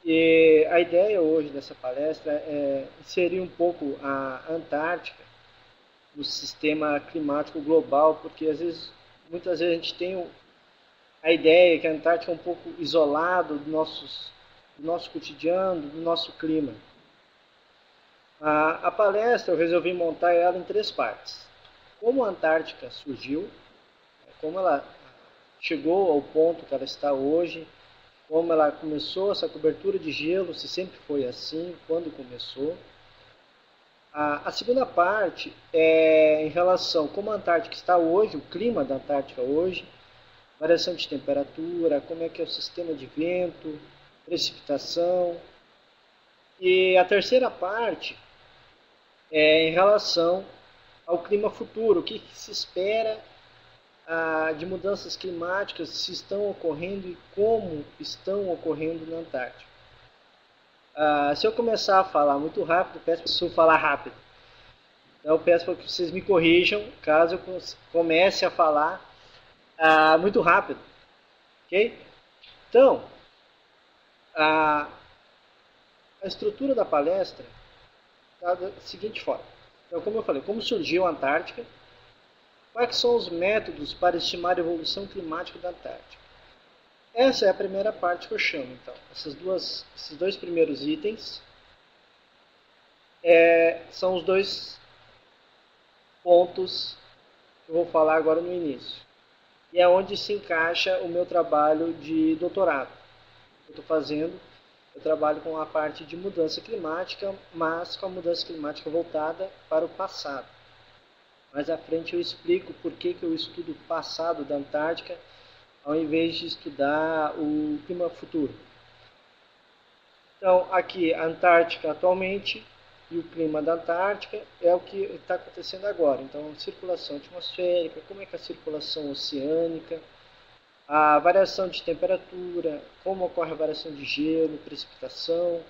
E a ideia hoje dessa palestra é inserir um pouco a Antártica no sistema climático global, porque muitas vezes a gente tem a ideia que a Antártica é um pouco isolado do nosso cotidiano, do nosso clima. A palestra eu resolvi montar ela em três partes. Como a Antártica surgiu, como ela chegou ao ponto que ela está hoje, como ela começou essa cobertura de gelo, se sempre foi assim, quando começou. A segunda parte é em relação a como a Antártica está hoje, o clima da Antártica hoje, variação de temperatura, como é que é o sistema de vento, precipitação. E a terceira parte é em relação ao clima futuro, o que se espera de mudanças climáticas, se estão ocorrendo e como estão ocorrendo na Antártica. Se eu começar a falar muito rápido, peço para eu falar rápido. Então, eu peço para que vocês me corrijam caso eu comece a falar muito rápido. Ok? Então, a, a estrutura da palestra está da seguinte forma. Então, como eu falei, como surgiu a Antártica, quais são os métodos para estimar a evolução climática da Antártica? Essa é a primeira parte que eu chamo, então. Esses dois primeiros itens são os dois pontos que eu vou falar agora no início. E é onde se encaixa o meu trabalho de doutorado. Eu estou fazendo, eu trabalho com a parte de mudança climática, mas com a mudança climática voltada para o passado. Mais à frente eu explico por que eu estudo o passado da Antártica ao invés de estudar o clima futuro. Então, aqui a Antártica atualmente e o clima da Antártica é o que está acontecendo agora. Então, circulação atmosférica, como é que é a circulação oceânica, a variação de temperatura, como ocorre a variação de gelo, precipitação, o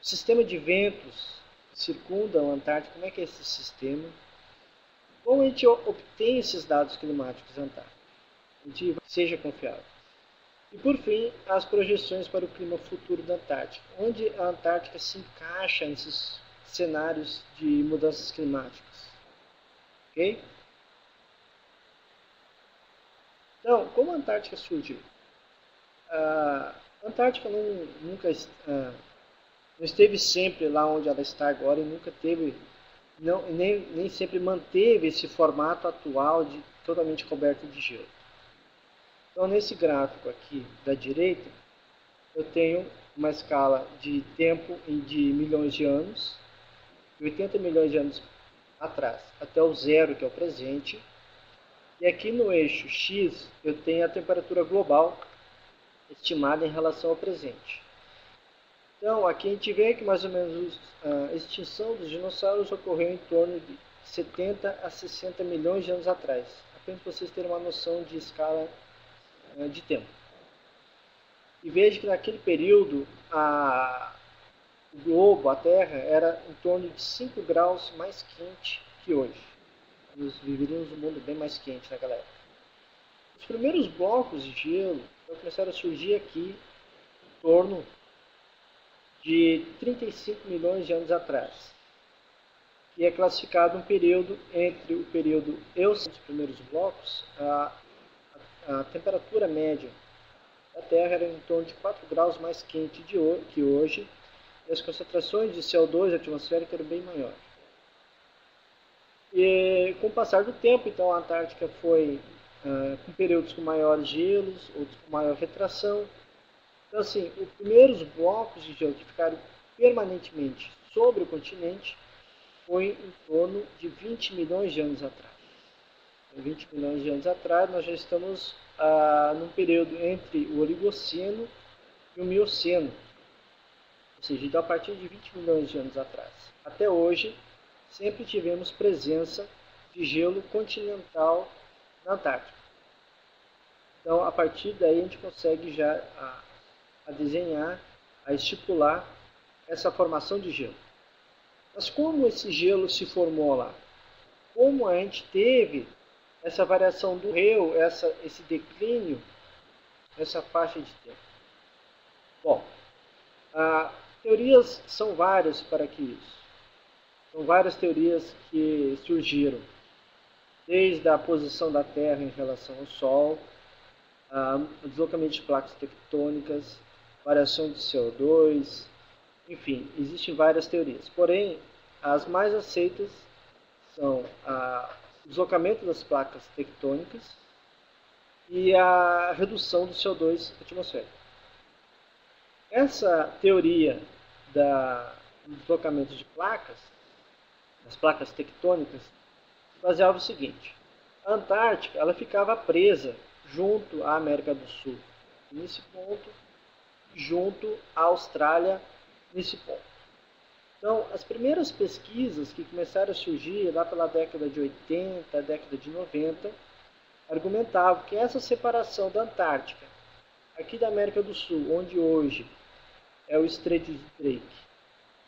sistema de ventos que circundam a Antártica, como é que é esse sistema, como a gente obtém esses dados climáticos da Antártica, a gente seja confiável. E por fim, as projeções para o clima futuro da Antártica, onde a Antártica se encaixa nesses cenários de mudanças climáticas. Ok? Então, como a Antártica surgiu? A Antártica nunca não esteve sempre lá onde ela está agora e nunca teve, nem sempre manteve esse formato atual de totalmente coberto de gelo. Então, nesse gráfico aqui da direita, eu tenho uma escala de tempo de milhões de anos, 80 milhões de anos atrás, até o zero, que é o presente. E aqui no eixo X, eu tenho a temperatura global estimada em relação ao presente. Então, aqui a gente vê que mais ou menos a extinção dos dinossauros ocorreu em torno de 70 a 60 milhões de anos atrás. Apenas para vocês terem uma noção de escala de tempo. E veja que naquele período o globo, a Terra, era em torno de 5 graus mais quente que hoje. Nós viveríamos um mundo bem mais quente naquela época. Os primeiros blocos de gelo começaram a surgir aqui em torno de 35 milhões de anos atrás. E é classificado um período entre o período Eoceno, os primeiros blocos, a temperatura média da Terra era em torno de 4 graus mais quente que hoje, e as concentrações de CO2 atmosférica eram bem maiores. E com o passar do tempo, então, a Antártica foi com períodos com maiores gelos, outros com maior retração. Então, assim, os primeiros blocos de gelo que ficaram permanentemente sobre o continente foi em torno de 20 milhões de anos atrás. Então, 20 milhões de anos atrás, nós já estamos num período entre o Oligoceno e o Mioceno. Ou seja, então, a partir de 20 milhões de anos atrás. Até hoje, sempre tivemos presença de gelo continental na Antártica. Então, a partir daí, a gente consegue já a desenhar, a estipular essa formação de gelo. Mas como esse gelo se formou lá? Como a gente teve essa variação do rio, esse declínio, essa faixa de tempo? Bom, Teorias são várias para que isso. São várias teorias que surgiram, desde a posição da Terra em relação ao Sol, o deslocamento de placas tectônicas, variação de CO2, enfim, existem várias teorias. Porém, as mais aceitas são o deslocamento das placas tectônicas e a redução do CO2 atmosférico. Essa teoria do deslocamento de placas, das placas tectônicas, baseava o seguinte: a Antártica ela ficava presa junto à América do Sul, nesse ponto, junto à Austrália, nesse ponto. Então, as primeiras pesquisas que começaram a surgir lá pela década de 80, década de 90, argumentavam que essa separação da Antártica, aqui da América do Sul, onde hoje é o Estreito de Drake,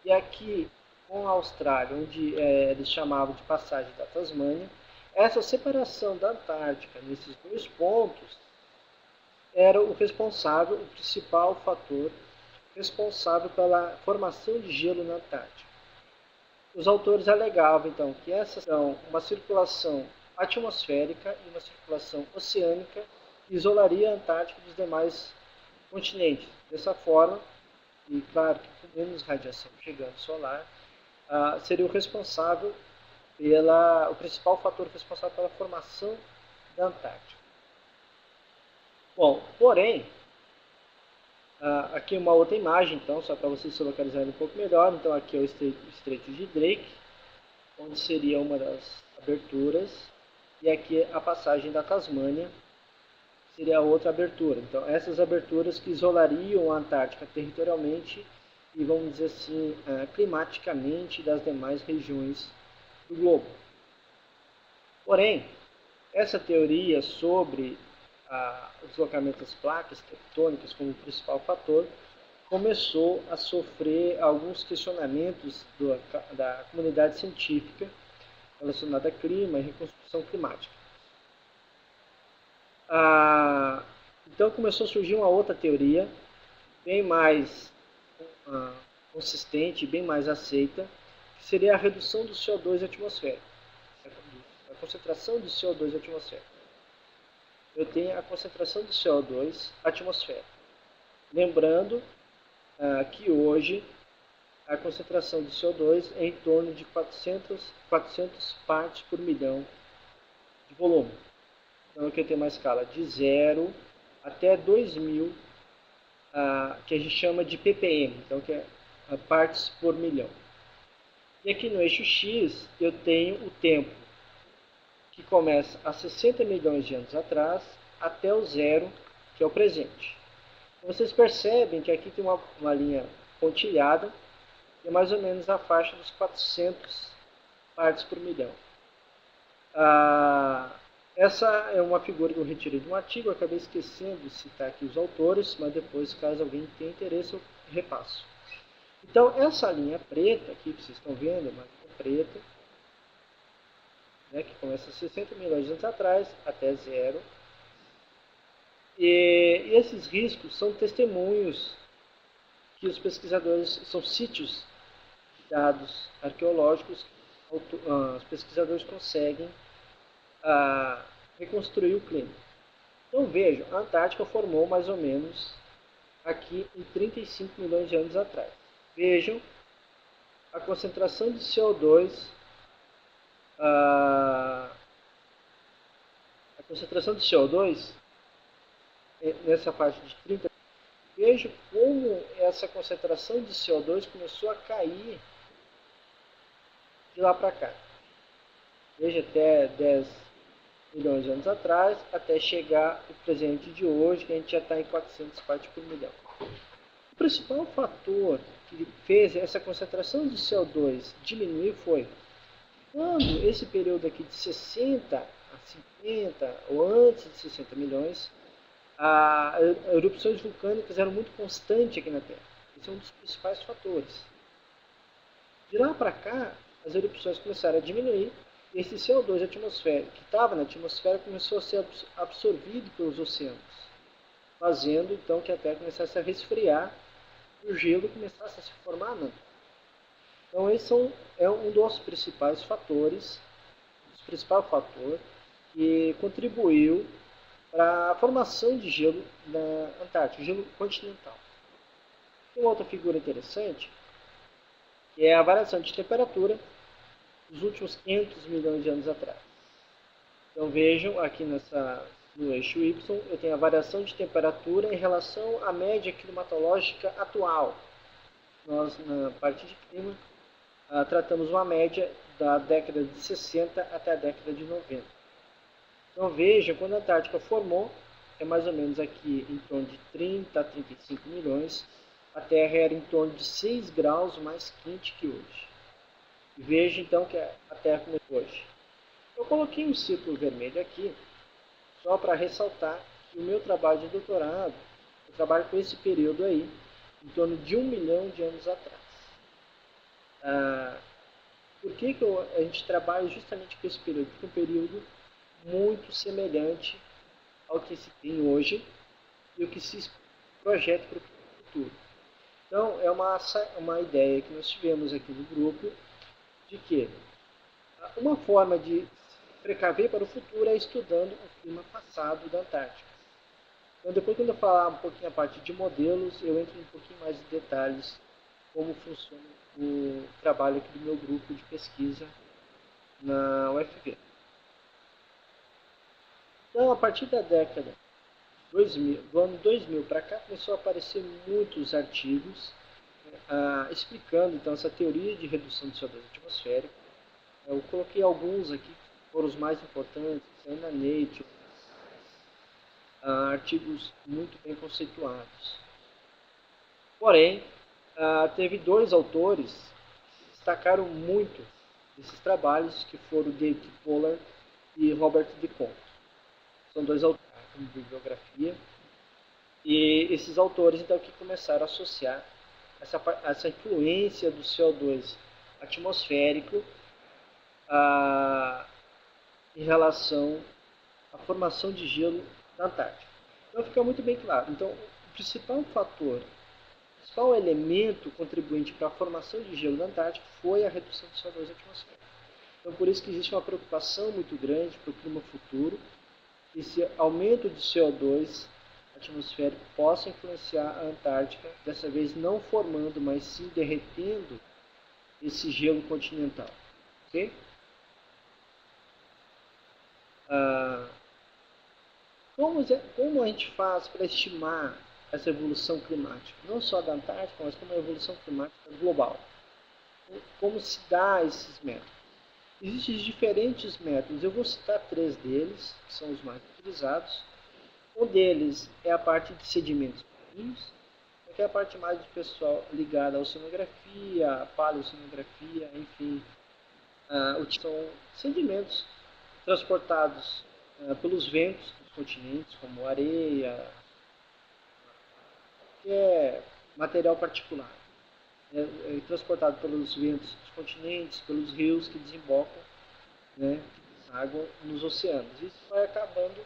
e aqui com a Austrália, onde eles chamavam de passagem da Tasmânia, essa separação da Antártica nesses dois pontos era o responsável, o principal fator responsável pela formação de gelo na Antártica. Os autores alegavam, então, que essa são uma circulação atmosférica e uma circulação oceânica que isolaria a Antártica dos demais continentes. Dessa forma, e claro que com menos radiação chegando solar, seria o responsável o principal fator responsável pela formação da Antártica. Bom, porém, aqui uma outra imagem, então, só para vocês se localizarem um pouco melhor. Então, aqui é o Estreito de Drake, onde seria uma das aberturas, e aqui a passagem da Tasmânia, seria a outra abertura. Então, essas aberturas que isolariam a Antártica territorialmente e, vamos dizer assim, climaticamente das demais regiões do globo. Porém, essa teoria sobre o deslocamento das placas tectônicas como principal fator começou a sofrer alguns questionamentos da comunidade científica relacionada a clima e reconstrução climática. Então começou a surgir uma outra teoria, bem mais consistente, bem mais aceita, que seria a redução do CO2 atmosférico, a concentração de CO2 atmosférico. Eu tenho a concentração de CO2 atmosférico. Lembrando que hoje a concentração de CO2 é em torno de 400 partes por milhão de volume. Então aqui eu tenho uma escala de 0 até 2000, que a gente chama de ppm, então que é partes por milhão. E aqui no eixo X eu tenho o tempo, que começa há 60 milhões de anos atrás até o zero, que é o presente. Vocês percebem que aqui tem uma linha pontilhada, que é mais ou menos a faixa dos 400 partes por milhão. Essa é uma figura que eu retirei de um artigo, eu acabei esquecendo de citar aqui os autores, mas depois, caso alguém tenha interesse, eu repasso. Então, essa linha preta aqui, que vocês estão vendo, é uma linha preta, que começa a 60 milhões de anos atrás, até zero. E esses riscos são testemunhos que os pesquisadores, são sítios de dados arqueológicos, os pesquisadores conseguem reconstruir o clima. Então vejam, a Antártica formou mais ou menos aqui em 35 milhões de anos atrás. Vejam a concentração de CO2, a concentração de CO2 nessa faixa de 30. Veja como essa concentração de CO2 começou a cair de lá para cá. Veja, até 10 milhões de anos atrás, até chegar o presente de hoje, que a gente já está em 400 partes por milhão. O principal fator que fez essa concentração de CO2 diminuir foi quando esse período aqui de 60 a 50, ou antes de 60 milhões, as erupções vulcânicas eram muito constantes aqui na Terra. Esse é um dos principais fatores. De lá para cá, as erupções começaram a diminuir, e esse CO2 atmosférico que estava na atmosfera começou a ser absorvido pelos oceanos, fazendo então que a Terra começasse a resfriar o gelo começasse a se formar na Antártica. Então esse é um dos principais fatores, o principal fator que contribuiu para a formação de gelo na Antártica, gelo continental. Tem outra figura interessante, que é a variação de temperatura dos últimos 500 milhões de anos atrás. Então vejam aqui no eixo Y, eu tenho a variação de temperatura em relação à média climatológica atual. Nós, na parte de clima, tratamos uma média da década de 60 até a década de 90. Então vejam, quando a Antártica formou, é mais ou menos aqui em torno de 30 a 35 milhões, a Terra era em torno de 6 graus mais quente que hoje. E veja então que a Terra começou hoje. Eu coloquei um círculo vermelho aqui, só para ressaltar que o meu trabalho de doutorado, eu trabalho com esse período aí, em torno de 1 milhão de anos atrás. Por que a gente trabalha justamente com esse período? Porque é um período muito semelhante ao que se tem hoje e o que se projeta para o futuro. Então, é uma ideia que nós tivemos aqui no grupo de que uma forma de precaver para o futuro é estudando o clima passado da Antártica. Então, depois, quando eu falar um pouquinho a parte de modelos, eu entro um pouquinho mais de detalhes como funciona o trabalho aqui do meu grupo de pesquisa na UFV. Então, a partir da década 2000, do ano 2000 para cá, começou a aparecer muitos artigos explicando então essa teoria de redução do CO2 atmosférico. Eu coloquei alguns aqui que foram os mais importantes, aí na Nature, artigos muito bem conceituados. Porém, teve dois autores que destacaram muito esses trabalhos, que foram David Pollard e Robert de Conte. São dois autores de bibliografia. E esses autores, então, que começaram a associar essa influência do CO2 atmosférico em relação à formação de gelo da Antártica. Então, fica muito bem claro. Então, o principal fator, o principal elemento contribuinte para a formação de gelo da Antártica foi a redução do CO2 atmosférico. Então, por isso que existe uma preocupação muito grande para o clima futuro, que esse aumento de CO2 atmosférico possa influenciar a Antártica, dessa vez não formando, mas sim derretendo esse gelo continental. Ok? Como a gente faz para estimar essa evolução climática? Não só da Antártica, mas como a evolução climática global. Como se dá esses métodos? Existem diferentes métodos, eu vou citar 3 deles, que são os mais utilizados. Um deles é a parte de sedimentos marinhos, que é a parte mais do pessoal ligada à oceanografia, paleoceanografia, enfim. São sedimentos transportados pelos ventos dos continentes, como areia, qualquer material particular. É transportado pelos ventos dos continentes, pelos rios que desembocam, né, água nos oceanos. Isso vai acabando,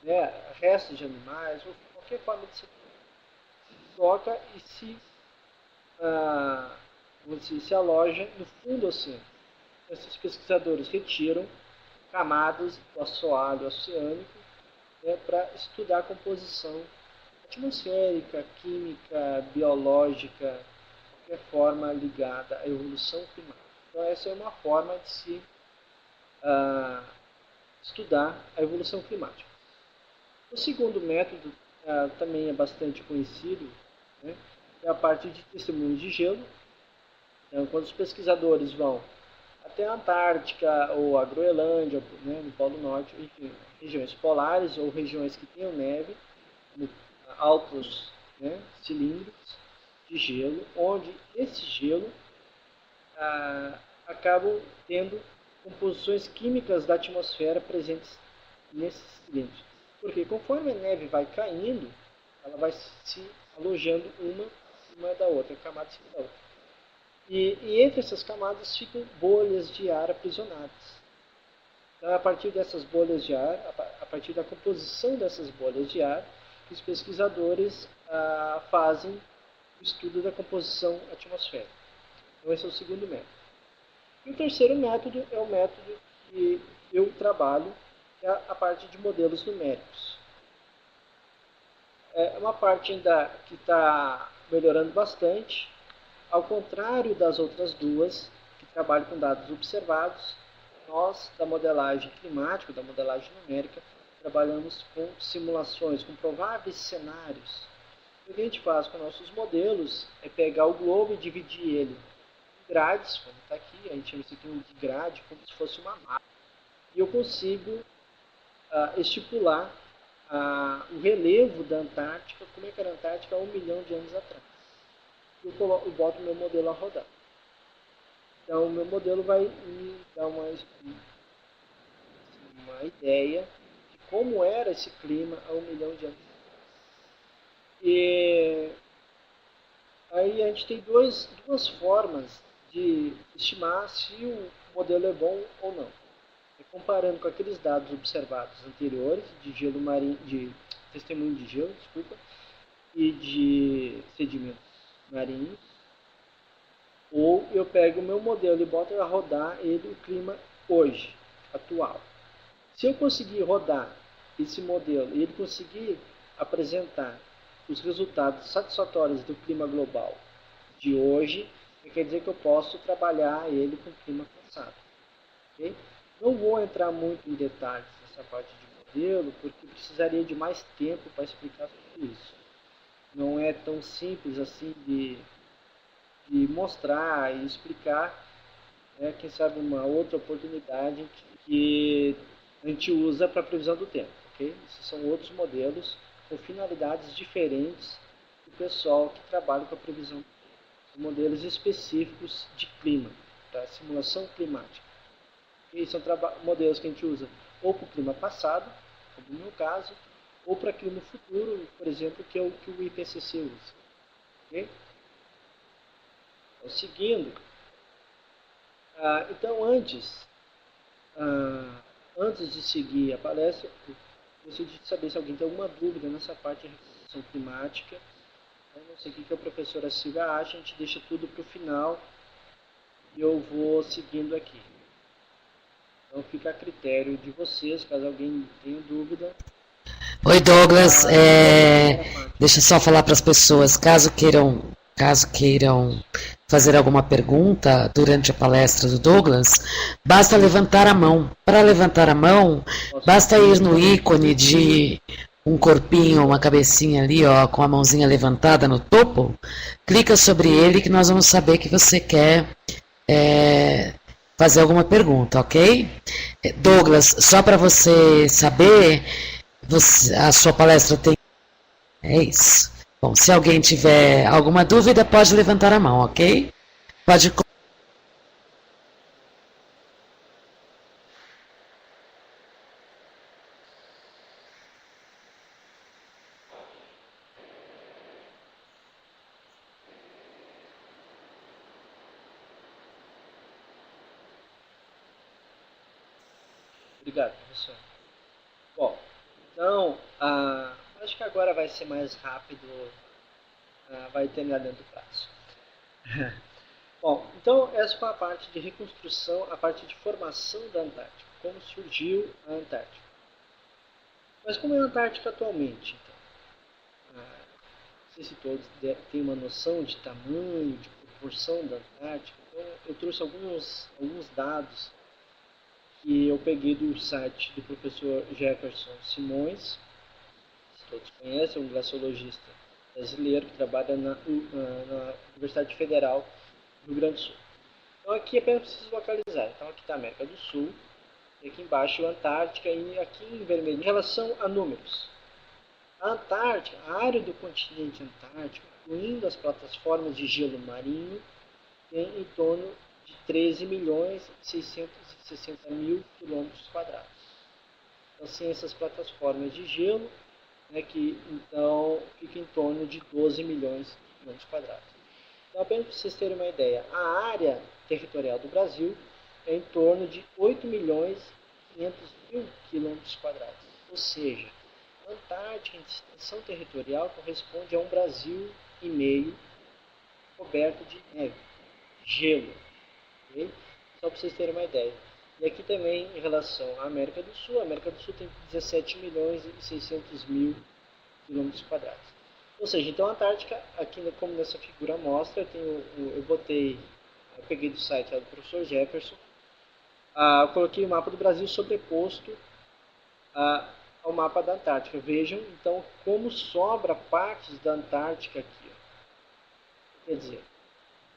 né, restos de animais, ou qualquer forma de se toca e se aloja no fundo do oceano. Esses pesquisadores retiram camadas do assoalho oceânico, né, para estudar a composição atmosférica, química, biológica, qualquer forma ligada à evolução climática. Então essa é uma forma de se estudar a evolução climática. O segundo método também é bastante conhecido, né, é a parte de testemunhos de gelo. Então, quando os pesquisadores vão até a Antártica ou a Groenlândia, né, no Polo Norte, enfim, regiões polares ou regiões que tenham neve, altos, né, cilindros de gelo, onde esse gelo acabam tendo composições químicas da atmosfera presentes nesses cilindros. Porque conforme a neve vai caindo, ela vai se alojando uma em cima da outra, camada em cima da outra. E entre essas camadas ficam bolhas de ar aprisionadas. Então, a partir dessas bolhas de ar, a partir da composição dessas bolhas de ar, os pesquisadores fazem estudo da composição atmosférica. Então esse é o segundo método. E o terceiro método é o método que eu trabalho, que é a parte de modelos numéricos. É uma parte ainda que está melhorando bastante, ao contrário das outras duas, que trabalham com dados observados. Nós, da modelagem climática, da modelagem numérica, trabalhamos com simulações, com prováveis cenários. O que a gente faz com nossos modelos é pegar o globo e dividir ele em grades, como está aqui, a gente chama isso aqui de grade, como se fosse uma mapa. E eu consigo estipular o relevo da Antártica, como é que era a Antártica há 1 milhão de anos atrás. Eu boto o meu modelo a rodar. Então, o meu modelo vai me dar uma ideia de como era esse clima há 1 milhão de anos atrás. E aí a gente tem duas formas de estimar se o modelo é bom ou não. Comparando com aqueles dados observados anteriores, de gelo marinho, de testemunho de gelo, desculpa, e de sedimentos marinhos, ou eu pego o meu modelo e boto a rodar ele o clima hoje, atual. Se eu conseguir rodar esse modelo e ele conseguir apresentar os resultados satisfatórios do clima global de hoje, quer dizer que eu posso trabalhar ele com o clima passado. Okay? Não vou entrar muito em detalhes nessa parte de modelo, porque precisaria de mais tempo para explicar tudo isso. Não é tão simples assim de mostrar e explicar. Quem sabe uma outra oportunidade que a gente usa para previsão do tempo. Okay? Esses são outros modelos com finalidades diferentes do pessoal que trabalha com a previsão do tempo. São modelos específicos de clima, para simulação climática. E são modelos que a gente usa ou para o clima passado, como no meu caso, ou para clima futuro, por exemplo, que é o que o IPCC usa. Okay? Então, seguindo, então antes de seguir a palestra, eu gostaria de saber se alguém tem alguma dúvida nessa parte de reconstrução climática. Eu não sei o que a professora Silvia acha, a gente deixa tudo para o final e eu vou seguindo aqui. Então fica a critério de vocês, caso alguém tenha dúvida. Oi, Douglas. Deixa eu só falar para as pessoas, caso queiram fazer alguma pergunta durante a palestra do Douglas, basta levantar a mão. Para levantar a mão, basta ir no ícone de um corpinho, uma cabecinha ali, ó, com a mãozinha levantada no topo, clica sobre ele que nós vamos saber que você quer fazer alguma pergunta, ok? Douglas, só para você saber, a sua palestra tem... É isso. Bom, se alguém tiver alguma dúvida, pode levantar a mão, ok? Pode... Obrigado, professor. Bom, então, acho que agora vai ser mais rápido, vai terminar dentro do prazo. Bom, então essa foi a parte de reconstrução, a parte de formação da Antártica, como surgiu a Antártica. Mas como é a Antártica atualmente? Então? Não sei se todos têm uma noção de tamanho, de proporção da Antártica. Então, eu trouxe alguns dados que eu peguei do site do professor Jefferson Simões, que todos conhecem, um glaciologista brasileiro que trabalha na Universidade Federal do Rio Grande do Sul. Então aqui apenas preciso localizar. Então aqui está a América do Sul, e aqui embaixo a Antártica, e aqui em vermelho. Em relação a números, a Antártica, a área do continente antártico, incluindo as plataformas de gelo marinho, tem em torno de 13 milhões e 660 mil quilômetros quadrados. Então, assim, essas plataformas de gelo, que então fica em torno de 12 milhões de quilômetros quadrados. Então, apenas para vocês terem uma ideia, a área territorial do Brasil é em torno de 8 milhões e 500 mil quilômetros quadrados. Ou seja, a Antártica, em extensão territorial, corresponde a um Brasil e meio, coberto de neve, gelo. Okay? Só para vocês terem uma ideia. E aqui também, em relação à América do Sul, a América do Sul tem 17 milhões e 600 mil quilômetros quadrados. Ou seja, então a Antártica, aqui como nessa figura mostra, eu peguei do site do professor Jefferson, eu coloquei o mapa do Brasil sobreposto ao mapa da Antártica. Vejam, então, como sobra partes da Antártica aqui. Ó. Quer dizer,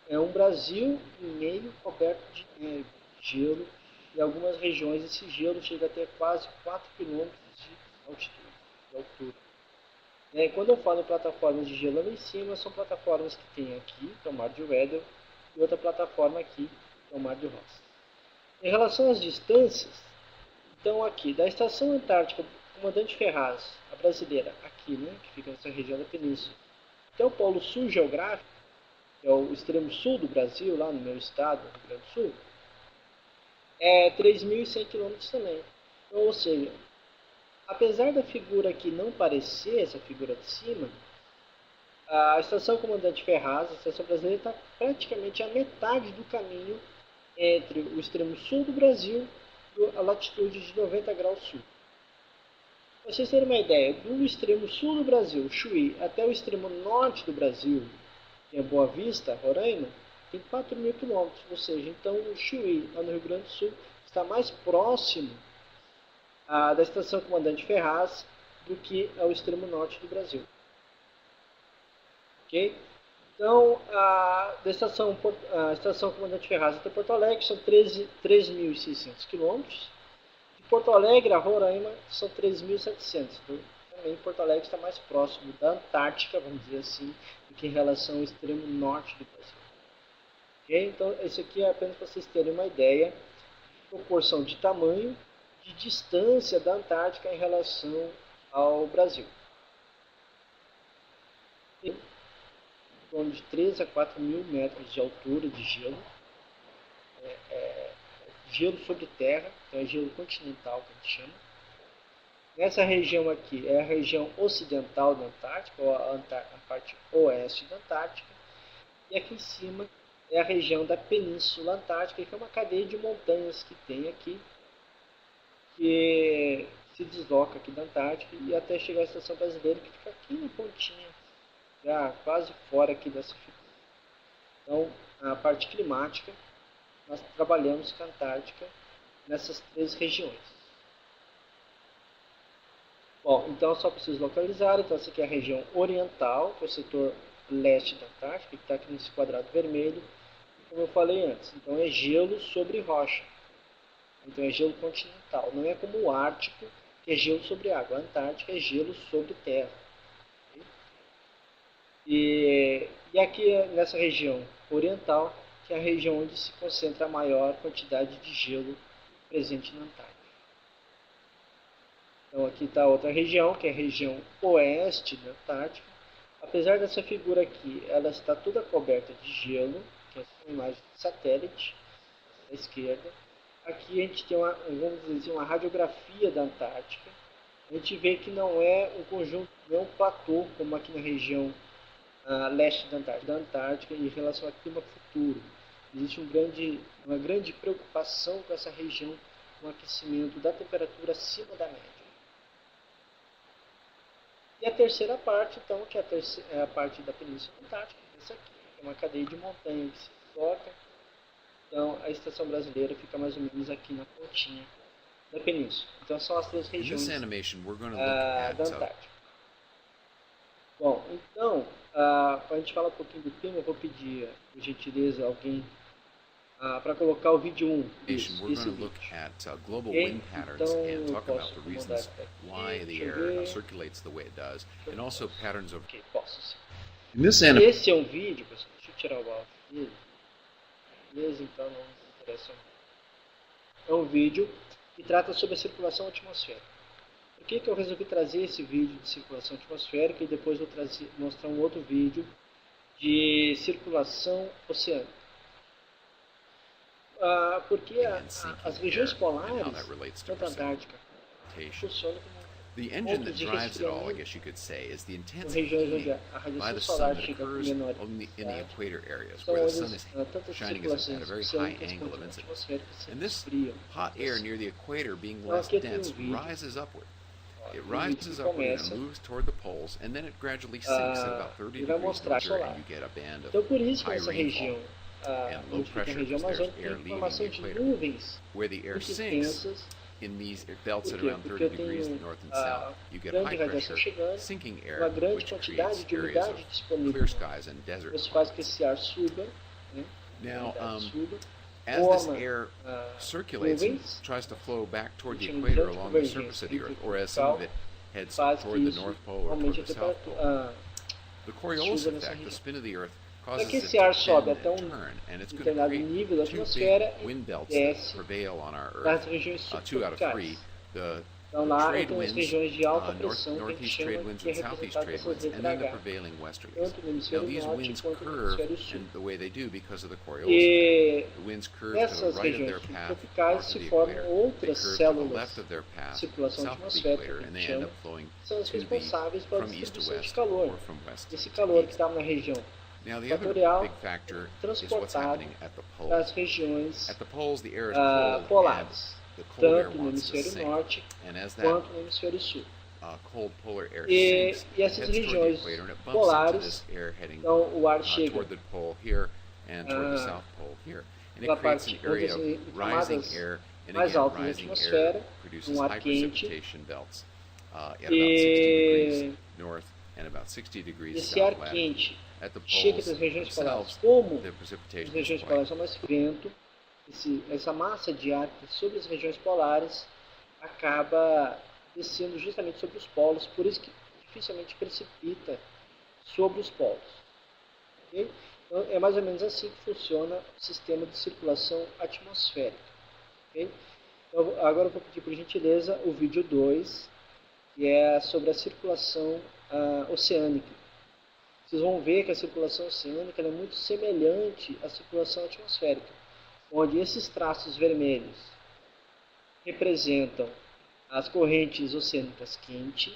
é um Brasil em meio coberto de neve, gelo, e em algumas regiões esse gelo chega até quase 4 quilômetros de altitude, de altura. Quando eu falo em plataformas de gelo lá em cima, são plataformas que tem aqui, que é o Mar de Weddell, e outra plataforma aqui, que é o Mar de Ross. Em relação às distâncias, então aqui, da Estação Antártica Comandante Ferraz, a brasileira, aqui, né, que fica nessa região da península, até o Polo Sul geográfico, que é o extremo sul do Brasil, lá no meu estado, Rio Grande do Sul, é 3.100 quilômetros também. Então, ou seja, apesar da figura aqui não parecer, essa figura de cima, a Estação Comandante Ferraz, a Estação Brasileira, está praticamente a metade do caminho entre o extremo sul do Brasil e a latitude de 90 graus sul. Para vocês terem uma ideia, do extremo sul do Brasil, Chuí, até o extremo norte do Brasil, que é Boa Vista, Roraima, tem 4.000 quilômetros. Ou seja, então o Chuí, lá no Rio Grande do Sul, está mais próximo da Estação Comandante Ferraz do que ao extremo norte do Brasil. Ok? Então, a estação Comandante Ferraz até Porto Alegre são 3.600 quilômetros. De Porto Alegre a Roraima são 3.700. Então, também Porto Alegre está mais próximo da Antártica, vamos dizer assim, do que em relação ao extremo norte do Brasil. Okay? Então, esse aqui é apenas para vocês terem uma ideia de proporção de tamanho, de distância da Antártica em relação ao Brasil. Em torno de 3 a 4 mil metros de altura de gelo. Gelo sobre terra, então é gelo continental que a gente chama. Nessa região aqui é a região ocidental da Antártica, ou a parte oeste da Antártica. E aqui em cima é a região da Península Antártica, que é uma cadeia de montanhas que tem aqui, que se desloca aqui da Antártica e até chegar à Estação Brasileira, que fica aqui na pontinha, já quase fora aqui dessa figura. Então, a parte climática, nós trabalhamos com a Antártica nessas três regiões. Bom, então só para vocês localizarem, então essa aqui é a região oriental, que é o setor leste da Antártica, que está aqui nesse quadrado vermelho, como eu falei antes. Então é gelo sobre rocha. Então é gelo continental. Não é como o Ártico, que é gelo sobre água. A Antártica é gelo sobre terra. E aqui nessa região oriental, que é a região onde se concentra a maior quantidade de gelo presente na Antártica. Então aqui está outra região, que é a região oeste da Antártica. Apesar dessa figura aqui, ela está toda coberta de gelo, que é uma imagem de satélite, à esquerda. Aqui a gente tem vamos dizer, uma radiografia da Antártica. A gente vê que não é um conjunto, não é um platô, como aqui na região leste da Antártica, em relação ao clima futuro. Existe uma grande preocupação com essa região, com o aquecimento da temperatura acima da média. E a terceira parte, então, que é a parte da Península Antártica, essa aqui, é uma cadeia de montanhas que se desloca. Então, a Estação Brasileira fica mais ou menos aqui na pontinha da península. Então, são as três regiões da Antártica. Bom, então, para a gente falar um pouquinho do clima, eu vou pedir, por gentileza, alguém para colocar o vídeo 1. Esse vídeo. Okay? Então, eu posso mandar até aqui. Ok, posso sim. Esse é um vídeo, pessoal. Deixa eu tirar o áudio dele. Beleza? Então não me interessa. É um vídeo que trata sobre a circulação atmosférica. Por que eu resolvi trazer esse vídeo de circulação atmosférica e depois vou mostrar um outro vídeo de circulação oceânica? Porque as regiões polares, tanto a Antártica, funcionam como The engine that pontos de drives it all, I resfriamento guess you could say, is the são intense regiões onde heating a by radiação the solar sun that chega com occurs menor only in the intensidade. equator areas, São where the ondas, sun is tantas shining at a circulações very high oceânicas angle quanto of incidence. atmosféricas se And this resfriam. hot air near the equator, being Então less aqui tem dense, vídeo, rises upward. It um vídeo rises que upward and começa it moves toward the poles, and then it gradually sinks at about 30 e vai degrees mostrar north, solar. and you get a band of Então por isso que high nessa rainfall região, and low onde fica a pressure, região because there's amazônica, air tem leaving formação the de equator. nuvens Where the air muito sinks intensas. in these belts Por at quê? around Porque 30 eu degrees tenho north and south, you get grande high radiação pressure, chegando, sinking uma air, grande which quantidade creates de areas umidade of disponível. clear skies and desert Isso faz que climates. esse ar suba, né? Now, Suba, as this forma air circulates and nuvens, tries to flow back toward the que chamam de equator along the anticonvergência surface of the entre Earth, or as some of it heads faz toward que the isso North Pole or toward aumente a the South Pole. temperatura. The Coriolis suba nessa effect, the região. spin of the Earth, Para causes que it esse ar to sobe bend até and turn, and it's going to determinado create nível da two atmosfera big e wind belts desce that prevail on our nas Earth. regiões 2 out of 3. subtropicais. The Então lá eu trade tenho as winds, regiões de alta north, pressão que a gente northeast chama trade winds que é and southeast representada trade por essas winds, and then the letras H, prevailing westerlies. tanto no Now hemisfério these norte winds quanto no curve hemisfério sul. in the way they do because of the Coriolis effect. E The winds curve to the nessas right of regiões their path subtropicais north of se the formam equator. They outras curve to the células left of their de path circulação south of the atmosférica, equator, que and a they gente end chama, up flowing são as to the responsáveis pela from east to distribuição de west calor. or from west Esse to calor que east. está na região Now the other equatorial big factor is what's transportado happening at the das poles. regiões At the poles, the air is cold, and polares, the cold air tanto no wants to hemisfério sink. norte And as that quanto no hemisfério sul. cold polar air E sinks, e it essas heads toward the regiões equator, and it bumps into polares, this air heading então o ar chega toward the pole here and toward the ah, south pole here. And pela it creates parte an area of onde rising camadas air, and mais again, altas da rising air atmosfera, produces ar high quente, precipitation belts at about 60 degrees e north and about 60 degrees esse ar south latitude. quente At the chega poles das regiões polares. themselves, Como the as precipitation is regiões quite polares são mais vento, essa massa de ar que sobre as regiões polares acaba descendo justamente sobre os polos, por isso que dificilmente precipita sobre os polos. Okay? Então, é mais ou menos assim que funciona o sistema de circulação atmosférica. Okay? Então, agora eu vou pedir por gentileza o vídeo 2, que é sobre a circulação oceânica. Vocês vão ver que a circulação oceânica é muito semelhante à circulação atmosférica, onde esses traços vermelhos representam as correntes oceânicas quentes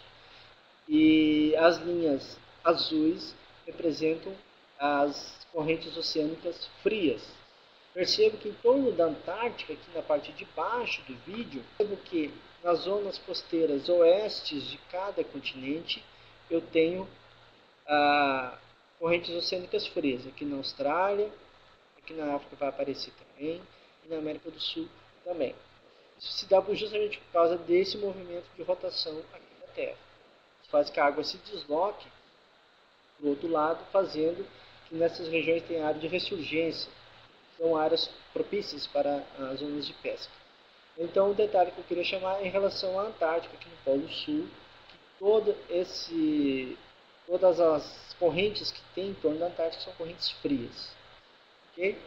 e as linhas azuis representam as correntes oceânicas frias. Percebo que em torno da Antártica, aqui na parte de baixo do vídeo, percebo que nas zonas costeiras oestes de cada continente eu tenho correntes oceânicas frias. Aqui na Austrália, aqui na África vai aparecer também, e na América do Sul também. Isso se dá justamente por causa desse movimento de rotação aqui na Terra. Isso faz que a água se desloque para o outro lado, fazendo que nessas regiões tenha área de ressurgência. São áreas propícias para as zonas de pesca. Então, um detalhe que eu queria chamar é em relação à Antártica, aqui no Polo Sul, que todas as correntes que tem em torno da Antártica são correntes frias. Ok?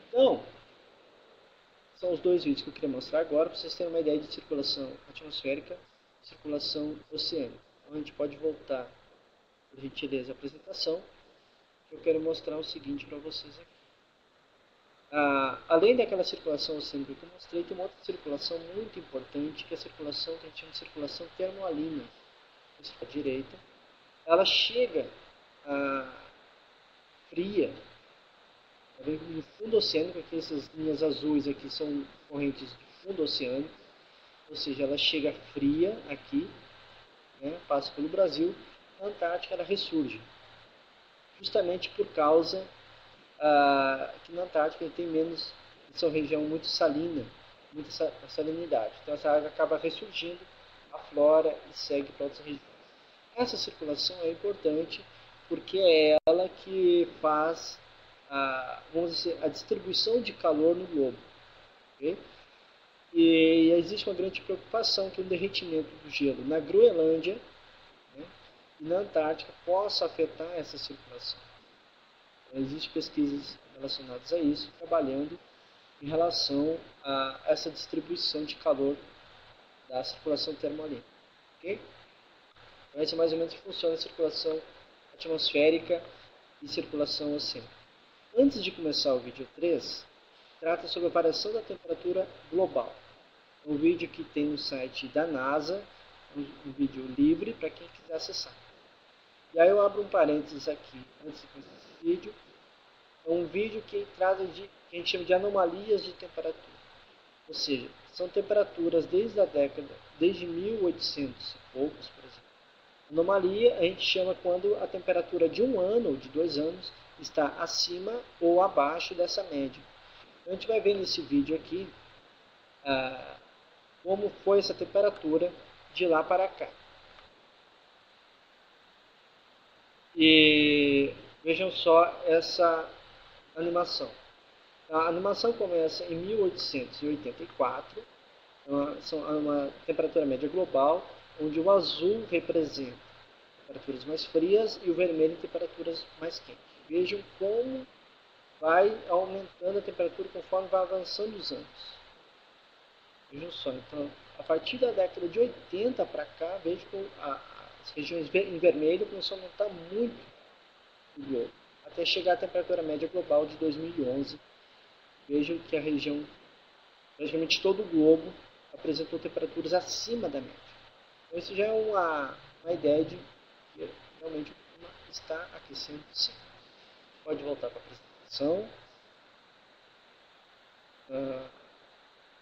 Então, são os dois vídeos que eu queria mostrar agora, para vocês terem uma ideia de circulação atmosférica e circulação oceânica. Então, a gente pode voltar, por gentileza, à apresentação. Eu quero mostrar o seguinte para vocês aqui. Além daquela circulação oceânica que eu mostrei, tem uma outra circulação muito importante, que é a circulação que a gente chama de circulação termoalina. À direita, ela chega fria, no fundo oceânico. Aqui essas linhas azuis aqui são correntes de fundo oceânico, ou seja, ela chega fria aqui, né, passa pelo Brasil. Na Antártica ela ressurge, justamente por causa que na Antártica tem menos, essa região muito salina, muita salinidade. Então essa água acaba ressurgindo, aflora e segue para outras regiões. Essa circulação é importante porque é ela que faz vamos dizer, a distribuição de calor no globo. Okay? E existe uma grande preocupação que o derretimento do gelo na Groenlândia, né, e na Antártica possa afetar essa circulação. Então, existem pesquisas relacionadas a isso, trabalhando em relação a essa distribuição de calor da circulação termoalina. Okay? Então, esse é mais ou menos que funciona a circulação atmosférica e circulação oceânica. Antes de começar o vídeo 3, trata sobre a variação da temperatura global. Um vídeo que tem no site da NASA, um vídeo livre para quem quiser acessar. E aí eu abro um parênteses aqui, antes de começar esse vídeo. É um vídeo que trata de, que a gente chama de anomalias de temperatura. Ou seja, são temperaturas desde 1800 e poucos, por exemplo. Anomalia a gente chama quando a temperatura de um ano ou de 2 anos está acima ou abaixo dessa média. Então a gente vai ver nesse vídeo aqui como foi essa temperatura de lá para cá. E vejam só essa animação. A animação começa em 1884, uma temperatura média global, onde o azul representa temperaturas mais frias e o vermelho temperaturas mais quentes. Vejam como vai aumentando a temperatura conforme vai avançando os anos. Vejam só, então, a partir da década de 80 para cá, vejo que as regiões em vermelho começou a aumentar muito no globo, até chegar à temperatura média global de 2011. Vejam que a região, praticamente todo o globo, apresentou temperaturas acima da média. Então isso já é uma ideia de que realmente o clima está aquecendo sim. Pode voltar para a apresentação.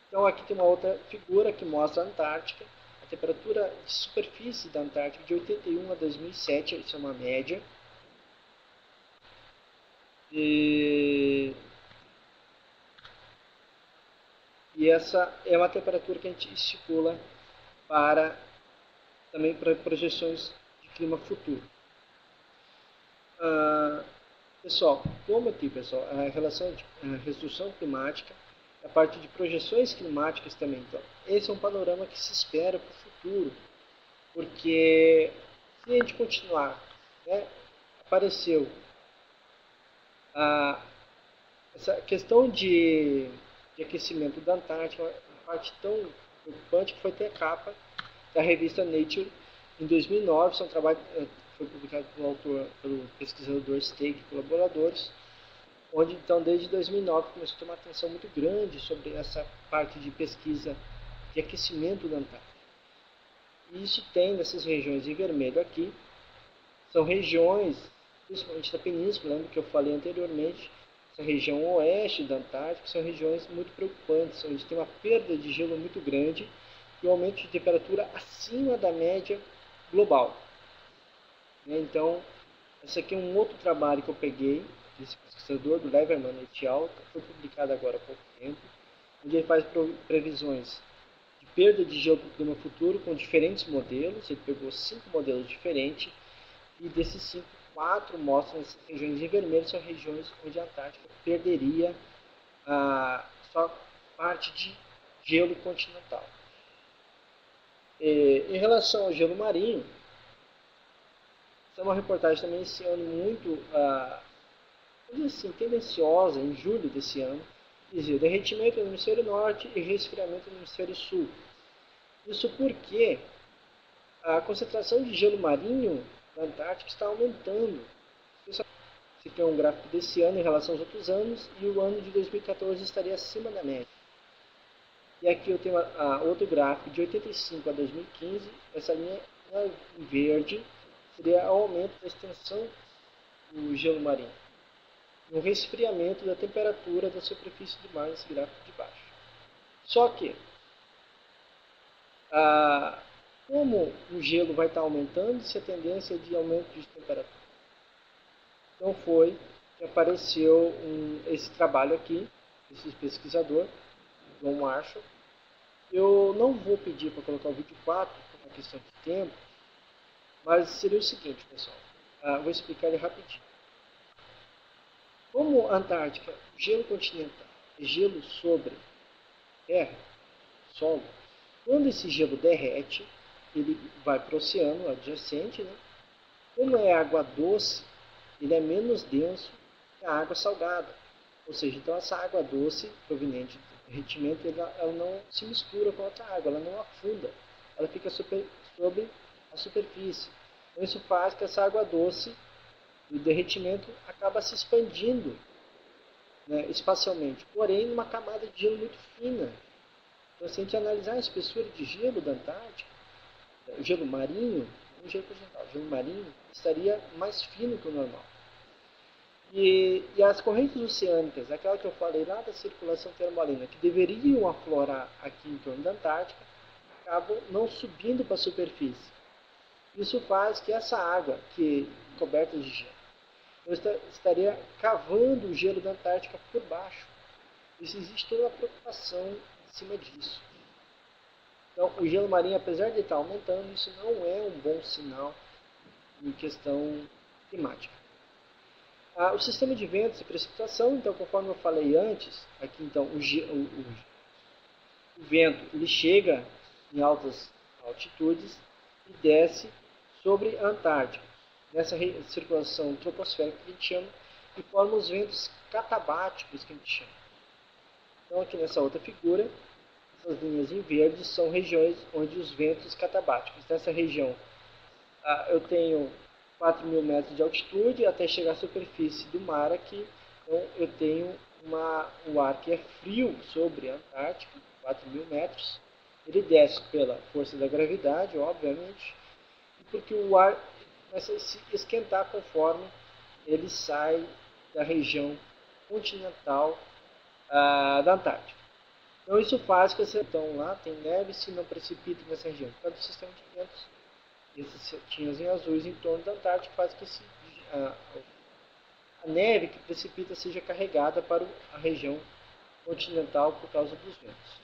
Então aqui tem uma outra figura que mostra a Antártica. A temperatura de superfície da Antártica de 81 a 2007, isso é uma média. E essa é uma temperatura que a gente estipula também para projeções de clima futuro. Pessoal, como aqui, pessoal, a relação de restrição climática, a parte de projeções climáticas também. Então, esse é um panorama que se espera para o futuro, porque se a gente continuar, né, apareceu essa questão de aquecimento da Antártica, uma parte tão preocupante que foi ter a capa da revista Nature em 2009. Isso é um trabalho foi publicado pelo pesquisador Steg e colaboradores, onde então desde 2009 começou a ter uma atenção muito grande sobre essa parte de pesquisa de aquecimento da Antártica. E isso tem nessas regiões em vermelho aqui, são regiões, principalmente da península, lembra que eu falei anteriormente, essa região oeste da Antártica, são regiões muito preocupantes, onde tem uma perda de gelo muito grande e um aumento de temperatura acima da média global. Então, esse aqui é um outro trabalho que eu peguei, desse pesquisador, do Leverman et al., que foi publicado agora há pouco tempo, onde ele faz previsões de perda de gelo para o clima futuro com diferentes modelos. Ele pegou 5 modelos diferentes, e desses 5, 4 mostram as regiões em vermelho, são regiões onde a Antártica perderia a sua parte de gelo continental. Em relação ao gelo marinho, essa é uma reportagem também esse ano muito assim, tendenciosa, em julho desse ano, dizia derretimento no hemisfério norte e resfriamento no hemisfério sul. Isso porque a concentração de gelo marinho na Antártica está aumentando. Esse aqui é um gráfico desse ano em relação aos outros anos, e o ano de 2014 estaria acima da média. E aqui eu tenho outro gráfico de 85 a 2015, essa linha em verde seria o aumento da extensão do gelo marinho, e um resfriamento da temperatura da superfície do mar nesse gráfico de baixo. Só que, como o gelo vai estar aumentando, se a tendência é de aumento de temperatura. Então foi que apareceu esse trabalho aqui, esse pesquisador, John Marshall. Eu não vou pedir para colocar o vídeo 4, por uma questão de tempo, mas seria o seguinte, pessoal. Vou explicar ele rapidinho. Como a Antártica, gelo continental, é gelo sobre terra, solo, quando esse gelo derrete, ele vai para o oceano adjacente, né? Como é água doce, ele é menos denso que a água salgada. Ou seja, então essa água doce proveniente do derretimento, ela não se mistura com outra água, ela não afunda, ela fica sobre a superfície. Então isso faz que essa água doce do derretimento acaba se expandindo, né, espacialmente, porém numa camada de gelo muito fina. Então, se a gente analisar a espessura de gelo da Antártica, o gelo marinho, não gelo continental, o gelo marinho estaria mais fino que o normal. E as correntes oceânicas, aquela que eu falei lá da circulação termoalina, que deveriam aflorar aqui em torno da Antártica, acabam não subindo para a superfície. Isso faz que essa água, que é coberta de gelo, eu estaria cavando o gelo da Antártica por baixo. Isso existe toda uma preocupação em cima disso. Então, o gelo marinho, apesar de estar aumentando, isso não é um bom sinal em questão climática. O sistema de ventos e precipitação, então, conforme eu falei antes, aqui então o vento ele chega em altas altitudes e desce sobre a Antártica, nessa circulação troposférica que a gente chama, e forma os ventos catabáticos que a gente chama. Então, aqui nessa outra figura, essas linhas em verde são regiões onde os ventos catabáticos. Nessa região, eu tenho 4.000 metros de altitude até chegar à superfície do mar aqui. Então, eu tenho um ar que é frio sobre a Antártica, 4.000 metros. Ele desce pela força da gravidade, obviamente, e porque o ar começa a se esquentar conforme ele sai da região continental da Antártica. Então isso faz que então lá tem neve se não precipita nessa região. Por causa do sistema de ventos, esses setinhas em azuis em torno da Antártica faz que a neve que precipita seja carregada para a região continental por causa dos ventos.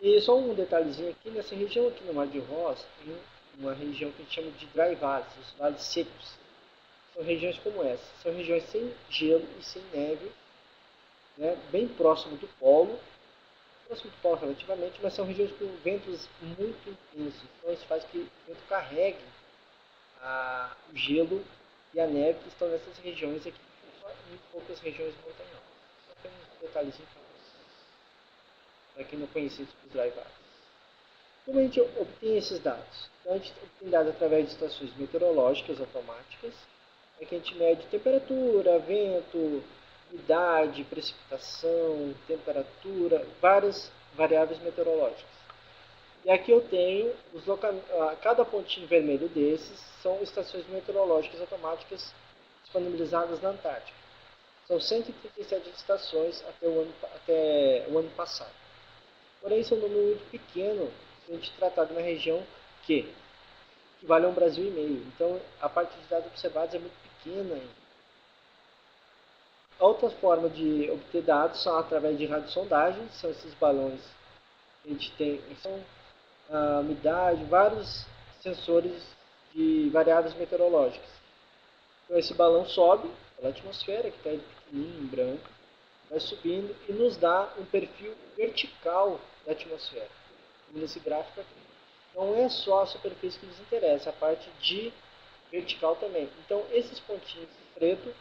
E só um detalhezinho aqui, nessa região aqui no Mar de Ross, tem uma região que a gente chama de dry valleys, os vales secos. São regiões como essa, são regiões sem gelo e sem neve, né, bem próximo do polo relativamente, mas são regiões com ventos muito intensos. Então isso faz que o vento carregue o gelo e a neve que estão nessas regiões aqui, só em poucas regiões montanhosas. Só tem um detalhezinho para quem não conhecia os dry valleys. Como a gente obtém esses dados? Então a gente obtém dados através de estações meteorológicas automáticas, que a gente mede temperatura, vento, umidade, precipitação, temperatura, várias variáveis meteorológicas. E aqui eu tenho cada pontinho vermelho desses são estações meteorológicas automáticas disponibilizadas na Antártica. São 137 estações até o ano passado. Porém, isso é um número muito pequeno se a gente tratar de uma região que equivale a um Brasil e meio. Então, a parte de dados observados é muito pequena ainda. Outra forma de obter dados são através de radiosondagens, são esses balões que a gente tem, são a umidade, vários sensores de variáveis meteorológicas. Então esse balão sobe pela atmosfera, que está aí pequenininho, em branco, vai subindo e nos dá um perfil vertical da atmosfera, como nesse gráfico aqui. Não é só a superfície que nos interessa, a parte de vertical também. Então esses pontinhos de preto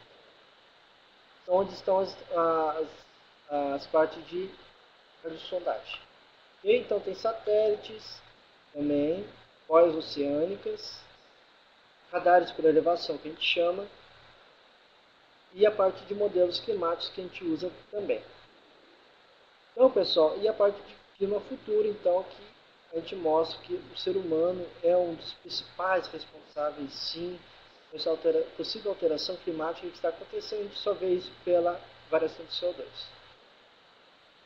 são onde estão as partes de radiosondagem. E então tem satélites também, pós-oceânicas, radares por elevação que a gente chama, e a parte de modelos climáticos que a gente usa também. Então, pessoal, e a parte de clima futuro, então, que a gente mostra que o ser humano é um dos principais responsáveis, sim, por essa possível alteração climática que está acontecendo. A gente só vê isso pela variação de CO2.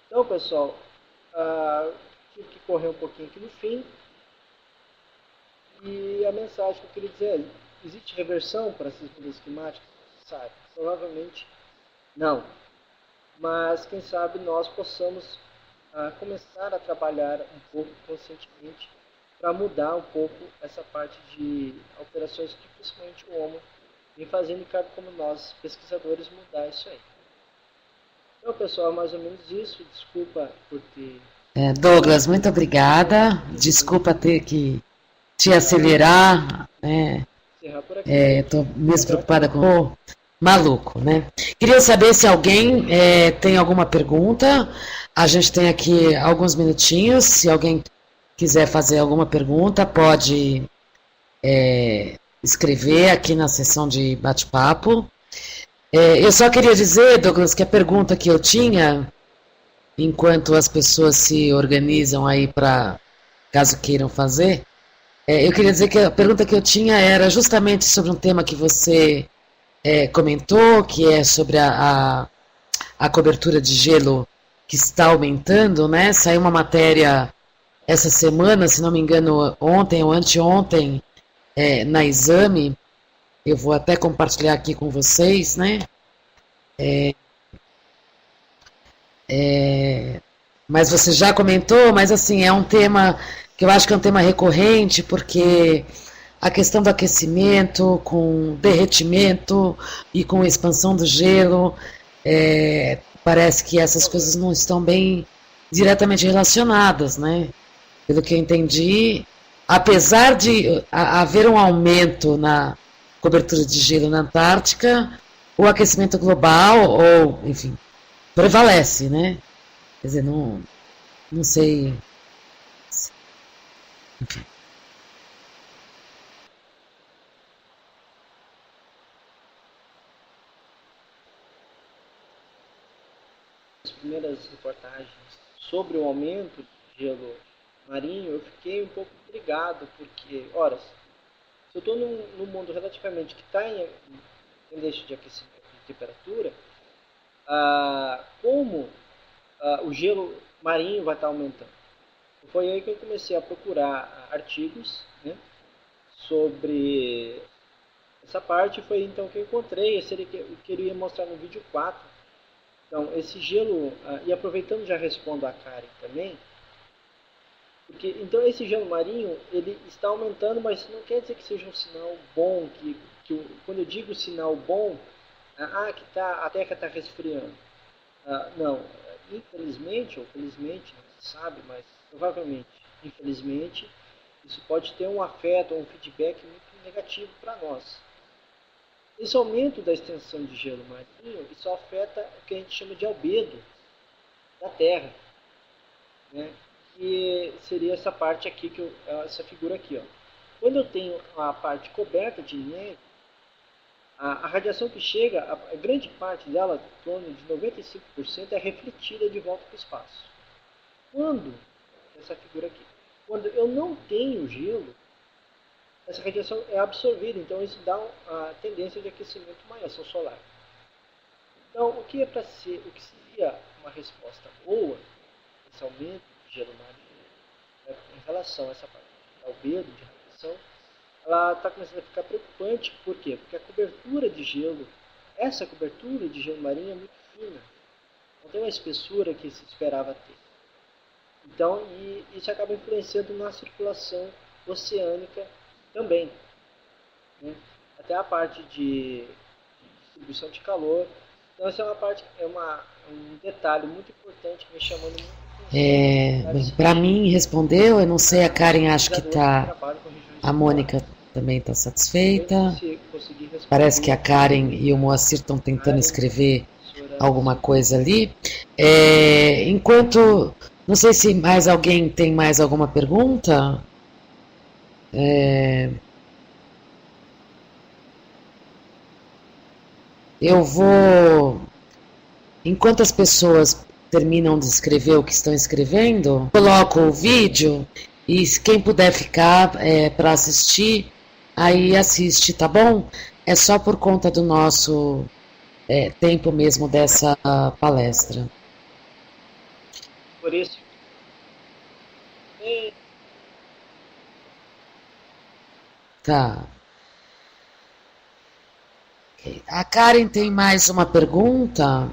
Então, pessoal, tive que correr um pouquinho aqui no fim. E a mensagem que eu queria dizer é: existe reversão para essas mudanças climáticas? Sabe? Provavelmente não. Mas quem sabe nós possamos começar a trabalhar um pouco conscientemente para mudar um pouco essa parte de alterações que principalmente o homem vem fazendo, e cabe como nós, pesquisadores, mudar isso aí. Então, pessoal, mais ou menos isso. Desculpa por ter... Douglas, muito obrigada. Desculpa ter que te acelerar, né? Estou mesmo preocupada com... maluco, né? Queria saber se alguém tem alguma pergunta. A gente tem aqui alguns minutinhos. Se alguém quiser fazer alguma pergunta, pode escrever aqui na sessão de bate-papo. Eu só queria dizer, Douglas, que a pergunta que eu tinha enquanto as pessoas se organizam aí para caso queiram fazer. Eu queria dizer que a pergunta que eu tinha era justamente sobre um tema que você comentou, que é sobre a cobertura de gelo que está aumentando, né? Saiu uma matéria essa semana, se não me engano, ontem ou anteontem, na Exame. Eu vou até compartilhar aqui com vocês, né? Mas você já comentou, mas assim, é um tema que eu acho que é um tema recorrente, porque a questão do aquecimento com derretimento e com expansão do gelo, parece que essas coisas não estão bem diretamente relacionadas, né? Pelo que eu entendi, apesar de haver um aumento na cobertura de gelo na Antártica, o aquecimento global, ou, enfim, prevalece, né? Quer dizer, não sei. Enfim. As primeiras reportagens sobre o aumento de gelo marinho, eu fiquei um pouco intrigado, porque, ora, se eu estou num mundo relativamente que está em tendência de aquecimento de temperatura, como o gelo marinho vai estar aumentando? Foi aí que eu comecei a procurar artigos, né, sobre essa parte. Foi então que eu encontrei, esse que eu queria mostrar no vídeo 4. Então, esse gelo, e aproveitando já respondo a Karen também, porque então esse gelo marinho ele está aumentando, mas não quer dizer que seja um sinal bom, quando eu digo sinal bom, que a Terra está resfriando. Não, infelizmente ou felizmente, não se sabe, mas provavelmente, infelizmente, isso pode ter um afeto ou um feedback muito negativo para nós. Esse aumento da extensão de gelo marinho, isso afeta o que a gente chama de albedo da Terra, né? Que seria essa parte aqui, essa figura aqui, ó. Quando eu tenho a parte coberta de neve, a radiação que chega, a grande parte dela, em torno de 95%, é refletida de volta para o espaço. Quando, essa figura aqui, quando eu não tenho gelo, essa radiação é absorvida, então isso dá a tendência de aquecimento maior, ação solar. Então, o que seria uma resposta boa, esse aumento de gelo marinho, em relação a essa parte do albedo, de radiação, ela está começando a ficar preocupante. Por quê? Porque a cobertura de gelo, essa cobertura de gelo marinho é muito fina. Não tem uma espessura que se esperava ter. Então, isso acaba influenciando na circulação oceânica também, né? Até a parte de distribuição de calor. Então, essa é uma parte, um detalhe muito importante que me chamando muito. Para mim, respondeu. Eu não sei, a Karen acho que está. A Mônica também está satisfeita. Parece que a Karen e o Moacir estão tentando escrever alguma coisa ali. Enquanto. Não sei se mais alguém tem mais alguma pergunta. Eu vou. Enquanto as pessoas terminam de escrever o que estão escrevendo, coloco o vídeo e quem puder ficar para assistir, aí assiste, tá bom? É só por conta do nosso tempo mesmo dessa palestra. Por isso. Tá. A Karen tem mais uma pergunta?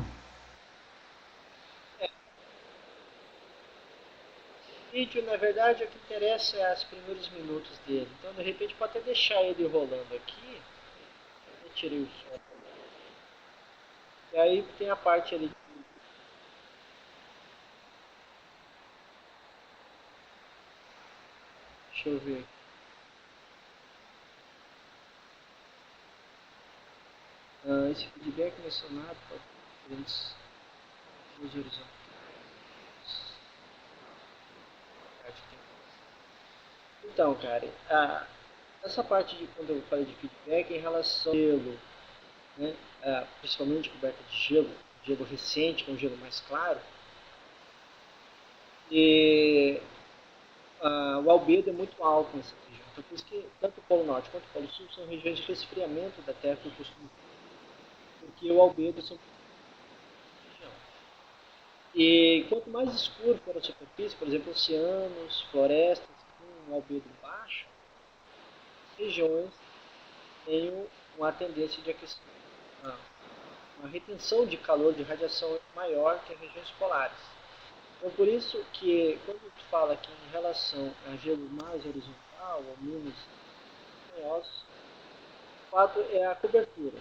O vídeo, na verdade, o que interessa é os primeiros minutos dele. Então, de repente, pode até deixar ele rolando aqui. Eu tirei o som. E aí tem a parte ali. Deixa eu ver aqui. Esse feedback mencionado pode ter diferentes horizontais. Então, cara, essa parte de quando eu falei de feedback em relação ao gelo, né, principalmente coberta de gelo recente com gelo mais claro, E o albedo é muito alto nessa região. Então, por isso que tanto o Polo Norte quanto o Polo Sul são regiões de resfriamento da Terra que eu costumo, porque o albedo são região. E quanto mais escuro for a superfície, por exemplo, oceanos, florestas com um albedo baixo, regiões têm uma tendência de aquecimento, uma retenção de calor, de radiação maior que as regiões polares. Então, por isso que, quando tu fala aqui em relação a gelo mais horizontal ou menos montanhosos, o fato é a cobertura.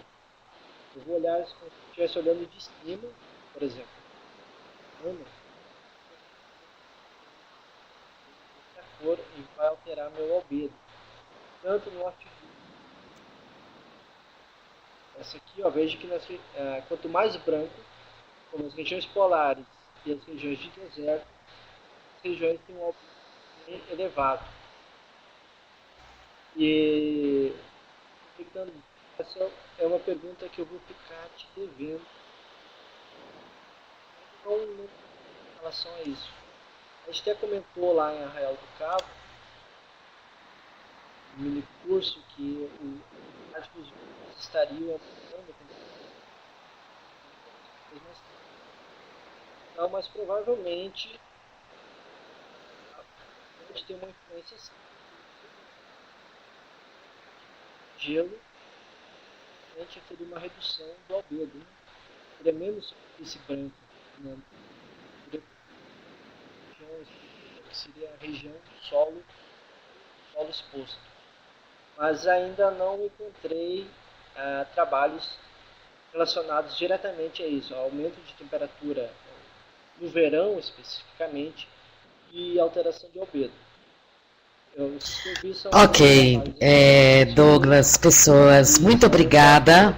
Eu vou olhar como se eu estivesse olhando de cima, por exemplo. A cor e vai alterar meu albedo. Tanto no norte. Essa aqui, ó, vejo que quanto mais branco, como as regiões polares e as regiões de deserto, as regiões têm um albedo elevado. E essa é uma pergunta que eu vou ficar te devendo em relação a isso. A gente até comentou lá em Arraial do Cabo, no mini curso, que os estariam aumentando não, mas provavelmente pode ter uma influência assim. Gelo, a gente teria uma redução do albedo, né? Seria menos superfície branca, né? Que seria a região do solo exposto. Mas ainda não encontrei trabalhos relacionados diretamente a isso, ao aumento de temperatura no verão especificamente e alteração de albedo. Ok, Douglas, pessoas, muito obrigada.